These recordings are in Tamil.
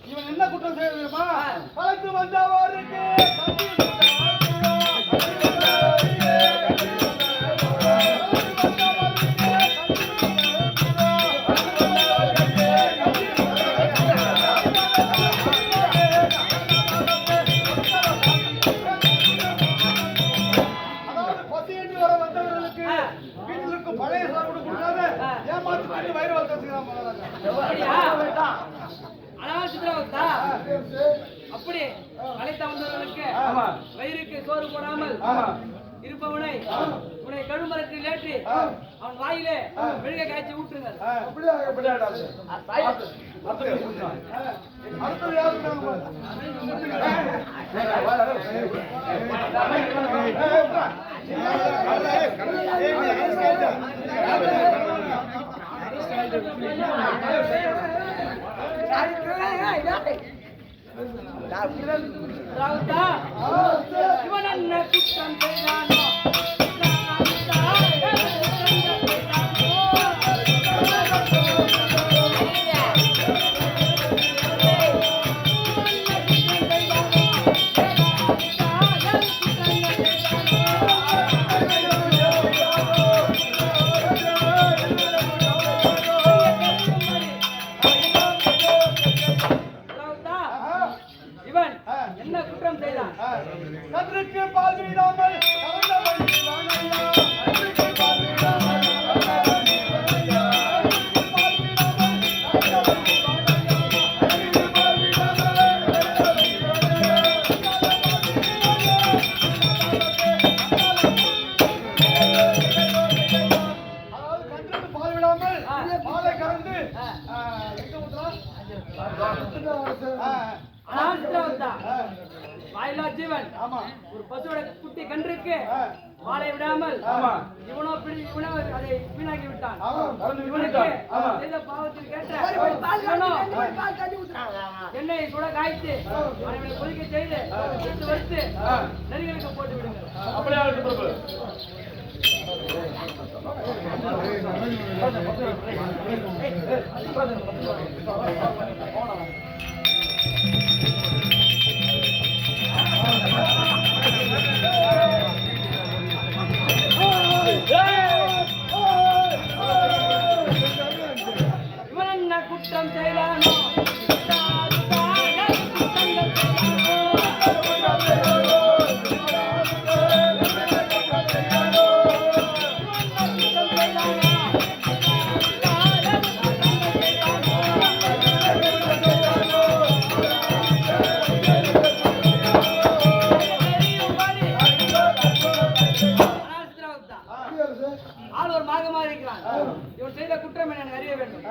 இவன் என்ன குற்றம் செய்ய தெரியுமா? கலந்து வந்தவருக்கு பழைய சாப்பிட்டு கொடுக்காத ஏமாத்து வயிறு வளர்த்துக்கிறான் அப்படி அழைத்த வந்தவர்களுக்கு வயிறுக்கு சோறு போடாமல் இருப்பவனை உன்னை கழுமரத்தில் ஏற்றி அவன் வாயிலே மெழுகை காய்ச்சி ஊற்றுங்கள். இவன் என்ன குற்றம் செய்தானோ என்ன குற்றம் செய்தான்? கன்றுக்கு பால் விடாமல் பாலை கறந்து வாயிலா ஜீவன் ஒரு பசுவோட குட்டி கன்றுக்கு வாழை விடாமல் இவனோ அதை வீணாக்கி விட்டான். இவனுக்கு செய்த பாவத்தில் கேட்ட எண்ணெயை சுட காய்த்து அவனை கொதிக்க செய்து எடுத்து வைத்து நரிகளுக்கு போட்டு விடுங்கள். இவன் என்ன குற்றம் செய்தானோ ஆளுவர் மாகமா இருக்கிறான். இவன் செய்த குற்றம் எனக்கு அறிய வேண்டும்.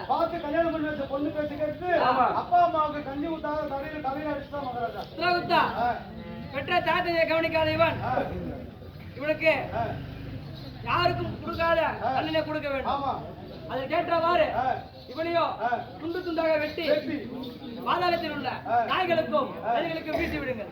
பார்த்து கல்யாணம் பண்ணி வச்ச பொண்ணு பேச்சு கேட்டு அப்பா அம்மாவுக்கு கஞ்சி ஊத்தாத தலையில அடிச்சுதான் மகாராஜா. பெற்ற தாத்தையை கவனிக்காத இவன் இவனுக்கு யாருக்கும் கொடுக்காத அண்ணனை கொடுக்க வேண்டும். அதை கேட்டவாறு இவனையோ துண்டு துண்டாக வெட்டி பாதாளத்தில் உள்ள நாய்களுக்கும் நரிகளுக்கும் வீசி விடுங்கள்.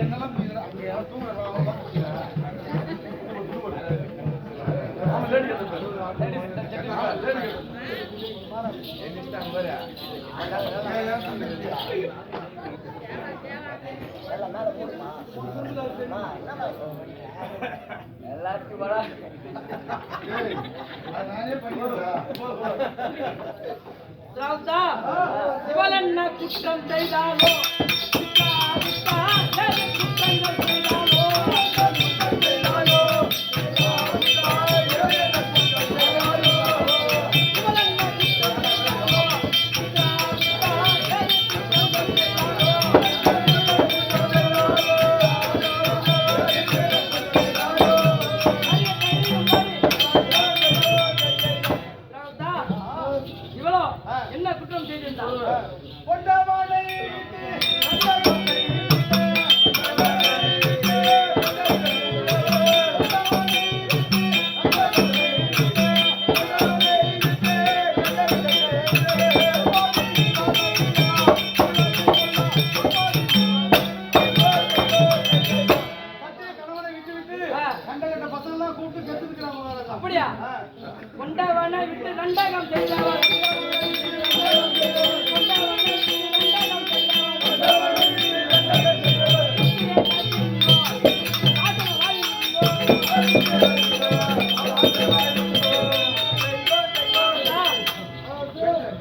என்னெல்லாம் எல்லாருக்கும் வர இவளென்ன குற்றம் செய்தாலோ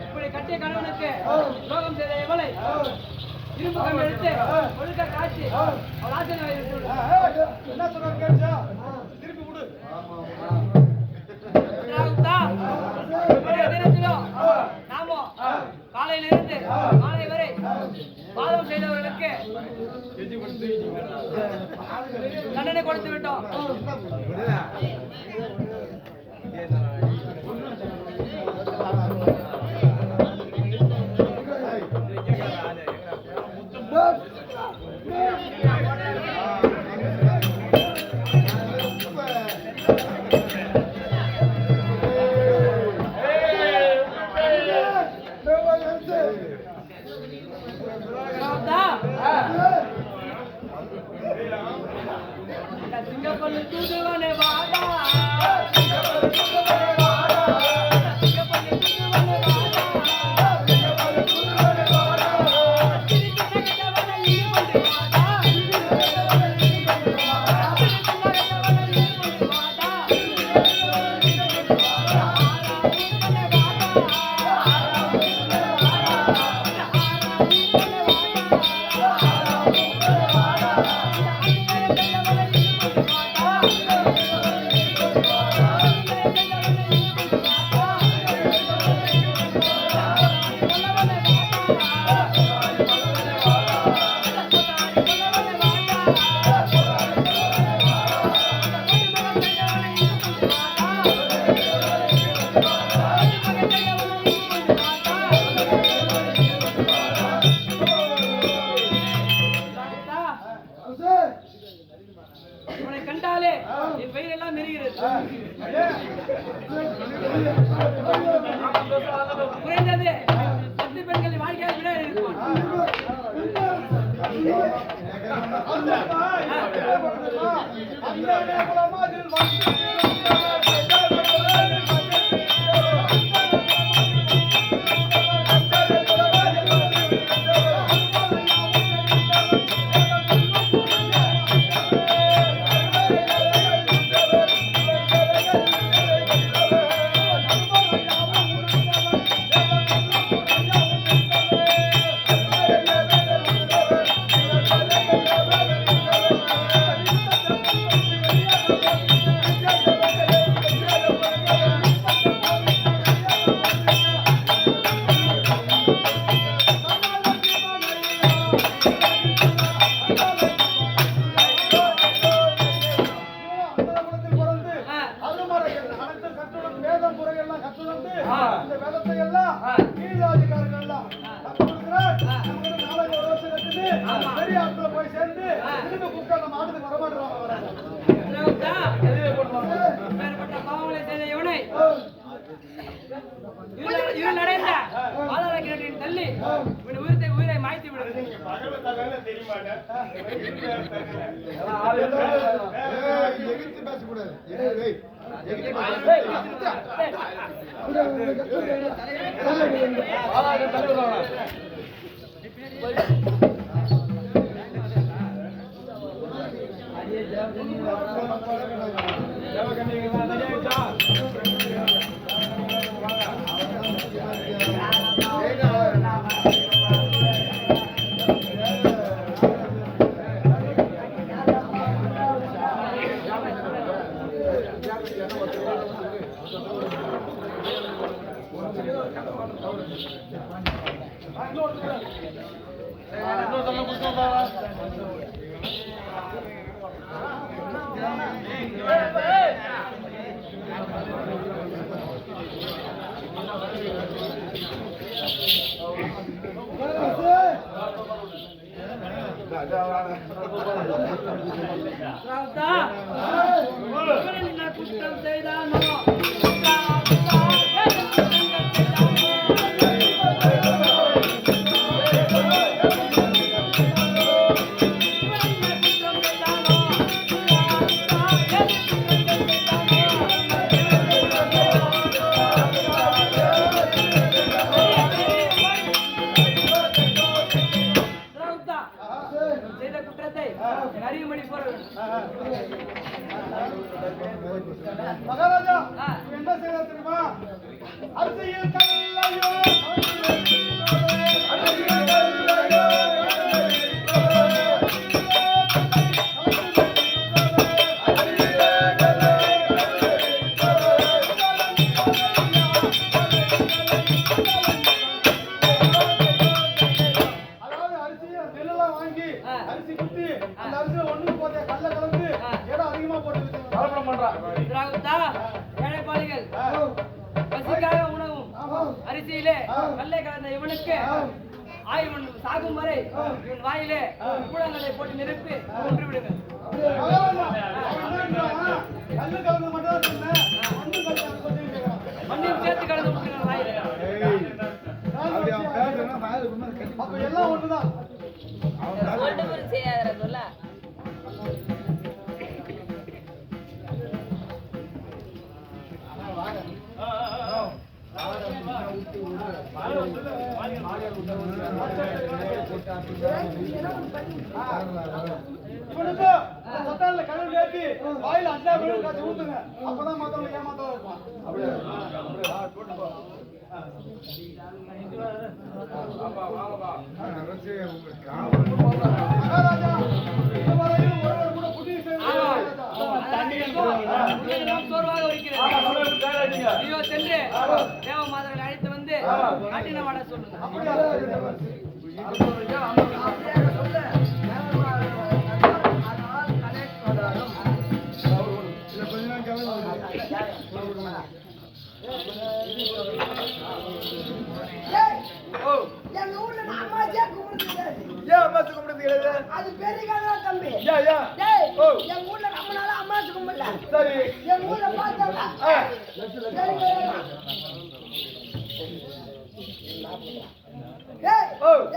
இப்படி கட்டிய கணவனுக்கு துரோகம் செய்த இவளை இரும்பு கம்பி எடுத்து ஒழுக்க காட்சி அவள் ஆசனை என்ன சொன்னாரு கேட்டா திருப்பி விடு. தினத்திலும் நாமோ காலையிலிருந்து மாலை வரை பாதம் செய்தவர்களுக்கு தண்டனை கொடுத்து விட்டோம். சிங்கப்பள்ளி தூதுவனே வாடா இவனை கண்டாலே என் வயிறெல்லாம் மெருகிறது. குறைந்தது 10 பெண்களின் வாழ்க்கையை விட இருப்பான். தள்ளி உயிரை மாய்த்து விடுறது. குற்றம் செய்தானோ செய்த குற்றத்தை என் அறியும்படி கூற வேண்டும். மகாராஜா என்ன செய்ய தெரியுமா? அரிசியில் கல்லையோ அரிசியில் கல்லையோ அரிசி குத்தி அந்த அரிசியில ஒண்ணுக்கு போதே கல்ல கலந்து ஏதோ அதிகமா போட்டு கலப்படம் பண்றான். ஏழைப்பாளிகள் பசிக்காக உணவும் அரிசியிலே கல்லை கலந்த இவனுக்கு ஆயுள் சாகும் வரை இவன் வாயிலே கூடங்களை போட்டு நிரப்பி கொன்று விடுங்கள். கல்லு கலந்து மட்டும் சொன்னேன், மண்ணையும் சேர்த்து கலந்து விட்டுருங்க வாயில. அப்ப எல்லாம் ஒண்ணுதான். இவனுக்கு சத்தால கழுவி ஏற்றி வாயில அண்டா விழுந்து காய்ச்சி ஊத்துங்க. அப்பதான் மத்தவங்க ஏமாத்தா இருப்பான். அப்படியே மகாராஜா இதுவரையில் ஒருவர் கூட புதிய சோர்வாக இருக்கிறது. ஐயோ சென்று தேவ மாதவனை அழைத்து வந்து கட்டினமாட சொல்லுங்க. எங்க ஊர்ல அம்மாச்சியா கும்பிடுறது ஏன் அம்மாச்சு கும்பிடுறது? அது பெரிய கதை தம்பி. எங்க ஊர்ல நம்மளால அம்மாச்சு கும்பிடல. சரி எங்க ஊர்ல பார்த்தாங்க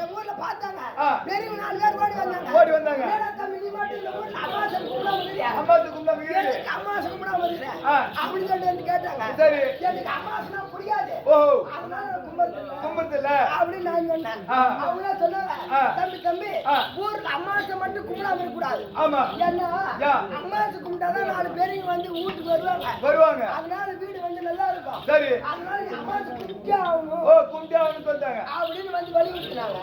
எங்க ஊர்ல பார்த்தாங்க பெரிய 4 பேர் ஓடி வந்தாங்க. தம்பி நீ மட்டும் இந்த ஊர்ல அம்மாச்சு கும்பிடாம அம்மாச்சு கும்பிடாம அப்படி சொல்லி கேட்டாங்க. சரி எனக்கு அம்மாசுனா புரியாது, அதனால கும்பிடுறதில்ல அப்படின்னு நான் சொன்னேன். அவங்க சொன்னாங்க தம்பி ஊர்ல அம்மாசை மட்டும் கும்பிடாம இருக்க கூடாது. ஏன்னா அம்மாசை கும்பிட்டாதான் 4 பேர் வந்து வீட்டுக்கு வருவாங்க. அதனால வீடு வந்து நல்லா இருக்கும். சரி அதனால அம்மாசை கும்பிட்டே ஆகணும் சொல்லிட்டாங்க அப்படின்னு வந்து வலியுறுத்தினாங்க.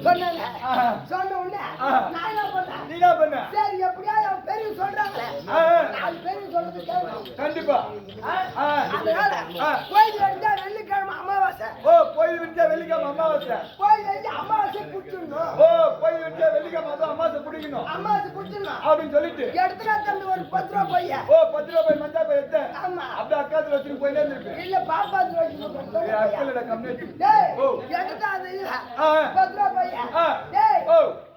சொன்னாங்க. சொன்ன உடனே நான் என்ன பண்ணேன்? நீ என்ன பண்ண? சரி எப்படியாவது அவன் பெரிய சொல்றாங்களே 4 பேரும் சொல்றது கேட்கணும். கண்டிப்பா. அதனால கோயில் வந்தா வெள்ளிக்கிழமை அமாவாசை. கோயில் விட்டா வெள்ளிக்கிழமை அமாவாசை. கோயில் வந்து அமாவாசை குடிச்சிடணும். கோயில் விட்டா வெள்ளிக்கிழமை அமாவாசை குடிக்கணும். அமாவாசை குடிச்சிடணும் அப்படின்னு சொல்லிட்டு எடுத்துனா தம்பி ஒரு 10 ரூபாய் பைய. 10 ரூபாய் மஞ்சா போய் எடுத்தேன். ஆமா அப்படியே அக்காத்துல வச்சுட்டு போயிட்டே இருந்திருப்பேன். இல்ல பாப்பாத்து வச்சு அக்கலோட கம்யூனிட்டி. எடுத்தா அது இல்ல 10 ரூபாய் பைய. டேய்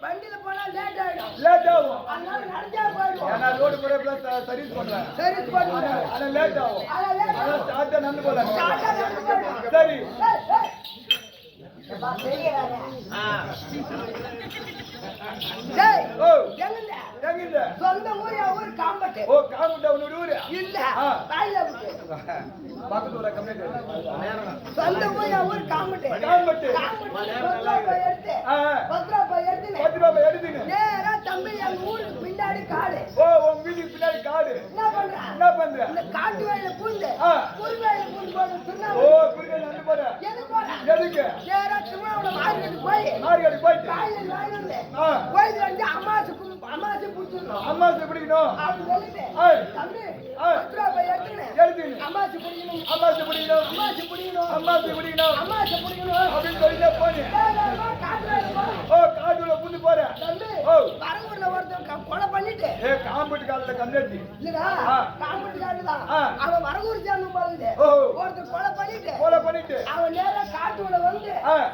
வண்டியில போனா லேட் ஆகும். அதனால நடந்தே போயிடுவோம். ஏன்னா ரோடு கூட சர்வீஸ் பண்றேன். சர்வீஸ் பண்ணுவோம். ஆனா லேட் ஆகும். அதான் ஸ்டார்ட்டா நடந்து போலாம். சரி எங்க சொந்த ஊர் காம்பட்டு. காம்பட்டா உன்னோட ஊரு இல்ல பக்கத்து ஊரா கம்யூனிட்டி. சொந்த ஊர் காம்பட்டு. காம்பட்டு 10 ரூபாய் எடுத்து நேரா தம்பி எங்க ஊருக்கு பின்னாடி காடு. உங்க வீட்டுக்கு பின்னாடி காடு. என்ன பண்ற? இந்த காட்டு வயல பூந்து குருவையில பூந்து போட்டு குருவையில வந்து போற. எதுக்கு? நேரா திருமணம் மார்க்கெட் போயிட்டு காலையில வாங்கிட்டு கோயில் வந்து அம்மாசை பிடிச்சிடணும். அம்மாசை பிடிக்கணும் அப்படின்னு சொல்லிட்டு தம்பி 10 ரூபாய் எடுத்துன்னு அம்மாசை பிடிக்கணும் அப்படின்னு சொல்லிட்டே போனேன். காட்டுல பூந்து போற. தம்பி வரவூர்ல ஒருத்தன் கொலை பண்ணிட்டு காம்பட்டு காலத்துல கம்யூனிட்டி இல்லடா காம்பட்டு காட்டுதான் அவன் வரவூர் சேர்ந்து போகுது. ஒருத்தன் கொலை பண்ணிட்டு அவன் நேரா காட்டுல வந்து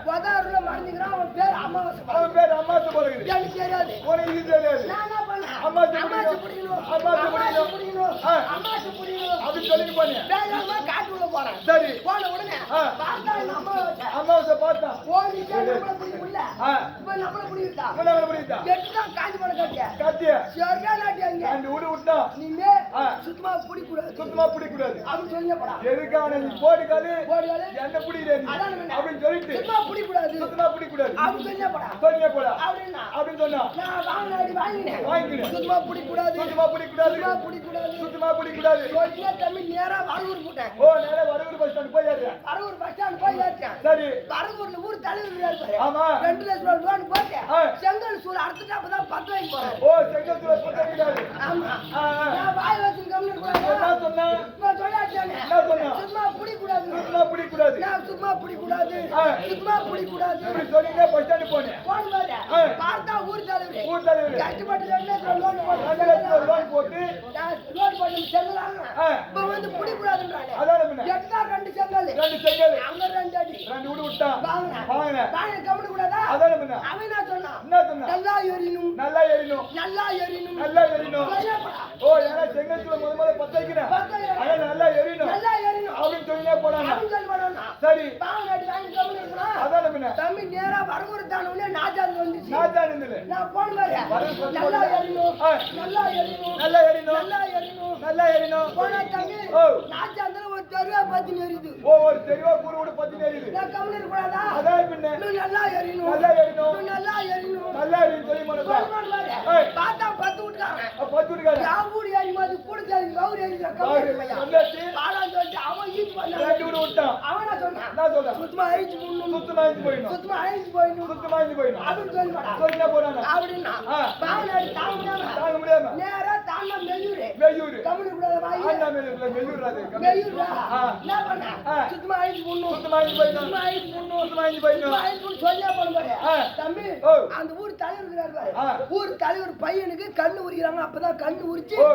பதாருல மறைஞ்சுக்கிறான். அவன் பேர் அமாவாசை. போறது எனக்கு தெரியாது. உனக்கு தெரியாது. நான் என்ன பண்ணேன்? அம்மாச்சி அம்மாச்சி பிடிக்கணும் பிடிக்கணும் அம்மாச்சி அம்மாச்சி பிடிக்கணும் பிடிக்கணும் ஆ. அம்மாச்சி பிடிக்கணும் அப்படின்னு சொல்லிட்டு போனேன் வேகமா காட்டுக்குள்ள போறேன் சரி போன உடனே ஆ. பார்த்தா எங்க அம்மா அம்மாவை பார்த்தான் ஓடிச்சா நம்மள பிடிக்கல ஆ. இப்ப நம்மள பிடிக்கிட்டா முன்னாடி பிடித்தா எட்டுதான் காஞ்சி போன காட்டிய கத்திய சரியா நாட்டியாங்க அந்த விடு விட்டான் நீமே ஆ. சுத்தமா பிடிக்கூடாது சுத்தமா பிடிக்கூடாது அப்படின்னு சொல்லி போடா எதுக்கான நீ போடுக்காது போடுகாலு என்ன பிடிக்கிற நீ அதான் என்ன? அப்படின்னு சொல்லிட்டு சுத்தமா பிடிக்கூடாது சுத்தமா பிடிக்கூடாது அப்படின்னு சொல்லி போடா சொல்லியே போடா அப்படின்னா அப்படின்னு சொன்னா நான் வாங்கினேன் வாங்கிக்கிறேன் சுத்தமா பிடிக்கூடாது சுத்தமா பிடிக்கூடாது சுத்தமா பிடிக்கூடாது சுத்தமா பிடிக்கூடாது சொல்லியே தம்பி நேரா வரவூர் போட்டேன் ஓ நேரா வரவூர் பஸ் ஸ்டாண்ட் போய் ஏறுறேன் வரவூர் பஸ் ஸ்டாண்ட் போய் ஏறிட்டேன் சரி வரவூர்ல ஊர் தலைவர் இருப்பாரு ஆமா 2 லட்சம் ரூபாய் லோன் போட்டேன் ஆ. செங்கல் சூழ் அடுத்துட்டு அப்பதான் 10 வாங்கி போறேன் ஓ செங்கத்துல போட்டாரு ஆமா ஆ, ஆ. நான் வாய் வச்சு கம்மிட்டு என்ன சொன்னா இப்ப சொல்லாச்சானே என்ன சொன்னா? சும்மா பிடிக்கூடாது சுத்தமா பிடிக்கூடாது நான் சும்மா பிடிக்கூடாது ஆ. சும்மா பிடிக்கூடாது இப்படி சொல்லிட்டு பஸ் ஸ்டாண்ட் போனேன் போன் பாரு ஆ. பார்த்தா ஊர் தலைவர் ஊர் தலைவர் கஷ்டப்பட்டு 2 லட்சம் லோன் 2 லட்சம் லோன் போட்டு லோன் போட்டு செங்கல் ஆ. இப்ப வந்து பிடிக்கூடாதுன்றானே அதான் என்ன? எட்டா 2 செங்கல் 2 செங்கல் அங்க 2 அடி 2 விடு விட்டான் வாங்கினேன் வாங்கினேன் வாங்கின கம்மிட்டு கூடாதா அதான் என்ன? அவன் என்ன சொன்னான் என்ன சொன்னா நல்லா எறியணும் நல்லா எறியணும் நல்லா எறியணும் நல்லா எறியணும் சொல்லப்படா. ஓ ஏன்னா செங்கத்துல முதல்ல பத்த வைக்கிறேன் பத்த வைக்கிறேன். ஆனா நல்லா எறியணும் நல்லா எறியணும் அப்படின்னு சொல்லியே போனாங்க அவன் சொல்லப்படா சரி வாங்கினாடி வாங்கி கம்மிட்டு இருக்கணும் அதான் என்ன? தம்பி நேரா வரவூர் தானே நாச்சாந்து வந்துச்சு நான் தான் இருந்தது நான் போன் பாரு வரவூர் நல்லா எறியணும் ஆ. நல்லா எறியணும் நல்லா எறியணும் நல்லா எறியணும் நல்லா எறியணும் போனா தம்பி ஓ. நாச்சாந்தில ஒரு தெருவா பத்தி நெறிது ஓ ஒரு தெளிவா கூறு விடு பத்தி நேரிது நான் கம்மிட்டு இருக்கக்கூடாதா அதான் என்ன? இன்னும் நல்லா எறியணும் நல்லா எறியணும் இன்னும் நல்லா எறியணும் நல்லா எறியும் சொல்லி மனசா போன் பாரு ஏய். பார்த்தா 10 விட்டுக்காரன் பத்து விடுக்காரு யாவூர் ஏறி மாதிரி கூட சரி கௌரி ஏறி கம்மிட்டு வந்தாச்சு பாலான்னு சொல்லிட்டு அவன் ஈட்டு பண்ணான் 2 விடு விட்டான் அவனா சொன்னான் நான் சொல்றேன் சுத்தமா அழிச்சு முன்னும் சுத்தமா இருந்து போயிடணும் சுத்தமா அழிச்சு போயிடணும் சுத்தமா இருந்து போயிடணும் அப்படின்னு சொல்லிவிடா சொல்லியே போனாங்க அப்படின்னா ஆ. பாவனாடி தாங்க முடியாம தாங்க முடியாம நேரா தாண்டா மெய்யூரு வெய்யூரு கம்மிட்டு கூடாத வாங்கி ஆண்டா மேல வெய்யூராது மெய்யூரா ஆ. என்ன பண்ண ஆ. சுத்தமா அழிச்சு முன்னும் சுத்தமா இருந்து போயிடணும் சுத்தமா அழிச்சு முன்னும் சுத்தமா இருந்து போயிடணும் சுத்தமா அழிச்சு சொல்லியா பண்ணுவாரு ஆ. தம்பி ஓ. அந்த ஊர் தலைவர் இருக்கிறாரு ஆ. பாரு. ஊர் தலைவர் பையனுக்கு கண்ணு உரிக்கிறாங்க அப்பதான் கண்ணு உரிச்சு ஓ.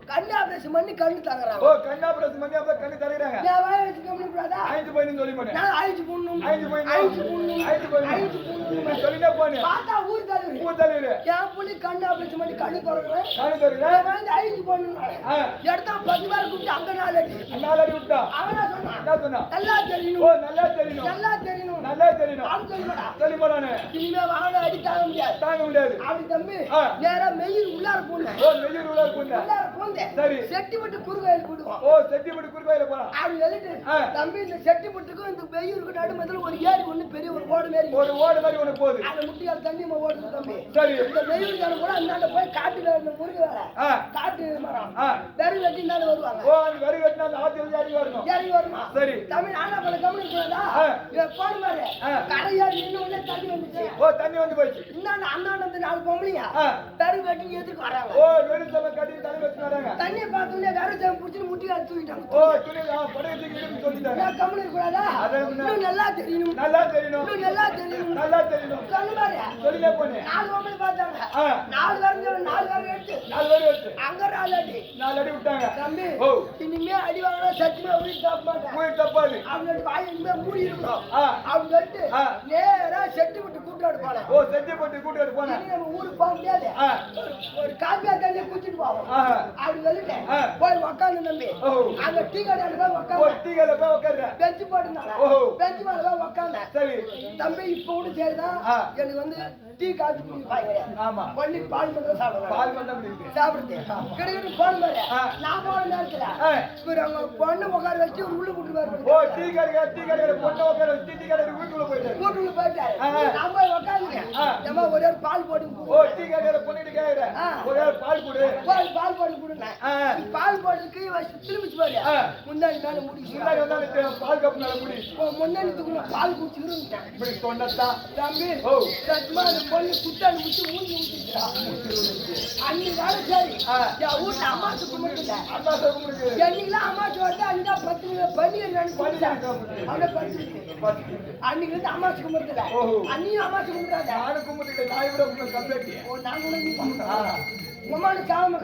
கண்ணு ஆபரேஷன் பண்ணி கண்ணு தங்குறாங்க ஓ கண்ணாபுரத்து மணி அப்ப கண்ணு தருகிறாங்க நான் வாய வச்சு கம்மிட்டு கூடாதா ஐந்து போயின்னு சொல்லி போனேன் நான் அழிச்சு முன்னும் ஐந்து போயின்னு அழிச்சு முன்னும் ஐந்து போயின்னு அழிச்சு முன்னும் சொல்லிட்டே போனேன் பார்த்தா ஊர் தலைவர் ஊர் தலைவர் என் புள்ளி கண்ணு ஆபரேஷன் பண்ணி கண்ணு திறக்கிறேன் கண்ணு தருகிறேன் வந்து அழிச்சு போடணும் ஆ. எடுத்தா 10 பேர் கூப்பிட்டு அங்க 4 அடி நாலடி விட்டா அவனா சொன்னான் என்ன சொன்னா நல்லா ஓ தெரியணும் நல்லா தெரியணும் நல்லா தெரியணும் நல்லா தெரியணும் அப்படின்னு சொல்லிவிடா சொல்லி போனானே இனிமே வாழ அடி தாங்க முடியாது தாங்க முடியாது அப்படி தம்பி ஆ. நேரா மெயில் உள்ளார போனேன் ஓ வெய்யூர் உள்ள போங்க உள்ளார போந்தேன் சரி. செட்டி விட்டு குறுகாயில் போடுவோம் ஓ செட்டிப்படி குறுக்காயில போறான் அப்படி சொல்லிட்டு ஆ. தம்பி இந்த செட்டி புட்டுக்கும் இந்த வெய்யூருக்கு நடுமதில் ஒரு ஏரி ஒண்ணு பெரிய ஒரு ஓடு மாரி ஒரு ஓடு மாதிரி ஒண்ணு போகுது அந்த முட்டியால் தண்ணி ஓடுது தம்பி சரி இந்த வெய்யூருக்கான கூட அந்தாண்ட போய் காட்டுல இந்த முருகை வேலை ஆ காட்டு மரம் ஆ வெறி வெட்டி இருந்தாலும் வருவாங்க ஓ அந்த வரி வெட்டினா அந்த ஆத்தி வந்து இறங்கி வரணும் ஏறி வருமா சரி தமிழ் ஆனா பண்ண கம்முனு போதா ஆ. போன மாதிரி ஆ. கரையாடி இன்னும் உள்ள தண்ணி வந்துச்சு ஓ தண்ணி வந்து போயிடுச்சு இந்தாண்ட அந்தாண்ட இந்த 4 பொம்பளையா ஆ. வெறி வெட்டி எதுக்கு வராங்க ஓ வெறும் சம கட்டி தண்ணி வச்சு வராங்க தண்ணியை பார்த்தோன்னே வெறி சேம் பிடிச்சி முட்டியால் தூக்கிட்டாங்க ஓ துணி படத்துக்கு சொல்லிட்டாங்க நான் கம்முனு இருக்கக்கூடாதா அதான் என்ன? இன்னும் நல்லா தெரியணும் நல்லா தெரியணும் இன்னும் நல்லா தெரியணும் நல்லா தெரியணும் சொன்ன மாதிரி சொல்லியே போனேன் 4 பொம்பளை பார்த்தாங்க ஆ 4 வரஞ்சவன் 4 வர எடுத்து 4 வரி வச்சு அங்க 4 அடி 4 அடி விட்டாங்க தம்பி ஓ இனிமே அடி வாங்கினா சத்தியமா வீட்டு சாப்பிட மாட்டேன் போய் தப்பாது அவனோட வாய் இனிமே மூடி இருக்கணும் ஆ அப்படின்னு சொல்லிட்டு ஆ. நேரா செட்டு விட்டு கூப்பிட்டு போனேன் ஓ செட்டி போட்டு கூட்டிட்டு போனேன் இனி நம்ம ஊருக்கு போக முடியாது ஆ ஒரு காப்பியா தண்ணியை குடிச்சிட்டு போவோம் ஆஹா அப்படின்னு சொல்லிட்டேன் ஆ. போய் உக்காந்து தம்பி ஓ அந்த டீ கடையில போய் ஓ உக்காந்து டீக்கல போய் உட்கார்றேன் பெஞ்சு போட்டுருந்தாங்க ஓஹோ. பெஞ்சு மேல போய் உக்காந்தேன் சரி தம்பி இப்ப கூட சரிதான் ஆ. எனக்கு வந்து டீ காஃபி குடிப்பாங்க கிடையாது ஆமா பண்ணி பால் மட்டும் சாப்பிடுவேன் பால் பண்ண முடியுது சாப்பிடுது கிட்ட போன மாதிரி ஆ. நான் போன நேரத்துல ஆ. இவர் அவங்க பொண்ணு உட்கார வச்சு ஒரு உள்ள கூட்டு ஓ டீ கடையில பொண்ணு உட்கார வச்சு டீ கடையில வீட்டுக்குள்ள போயிட்டாரு கூட்டுக்குள்ள போயிட்டாரு ஆ. நான் போய் உட்காந்துங்க ஆ. ஏமா ஒரே ஒரு பால் போட்டு ஓ டீ கடையில பொண்ணுட்டு கேக்குற ஆ. ஒரே ஒரு பால் கொடு பால் போட்டு கொடுங்க ஆ. பால் போட்டுக்கு திரும்பிச்சு பாரு ஆ. முந்தாடி மேல முடிச்சு முன்னாடி வந்தா பால் கப் மேல முடி முன்னாடி தூக்குன பால் குடிச்சு இருந்துட்டேன் இப்படி சொன்னதான் தம்பி ஓ. சத்தியமா அந்த பொண்ணு குத்தாடி முடிச்சு மூஞ்சி ஊத்திட்டா அன்னைக்கு வேலை சரி ஆ. என் வீட்டுல அம்மாச்சு கும்பிட்டு அண்ணா சார் உங்களுக்கு என்னைக்கெல்லாம் அம்மாச்சு வந்து அன்னைக்கு 10 பன்னீர் அப்படியே படிச்சு அன்னைக்கு இருந்து அம்மாச்சு கும்பிடுறதுல ஓஹோ. அன்னையும் அம்மாச்சு கும்பிடுறாங்க நானும் கும்பிட்டு நாய் விட உங்களுக்கு கம்ப்ளீட் ஓ நாங்க உமானு சாவ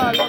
அந்த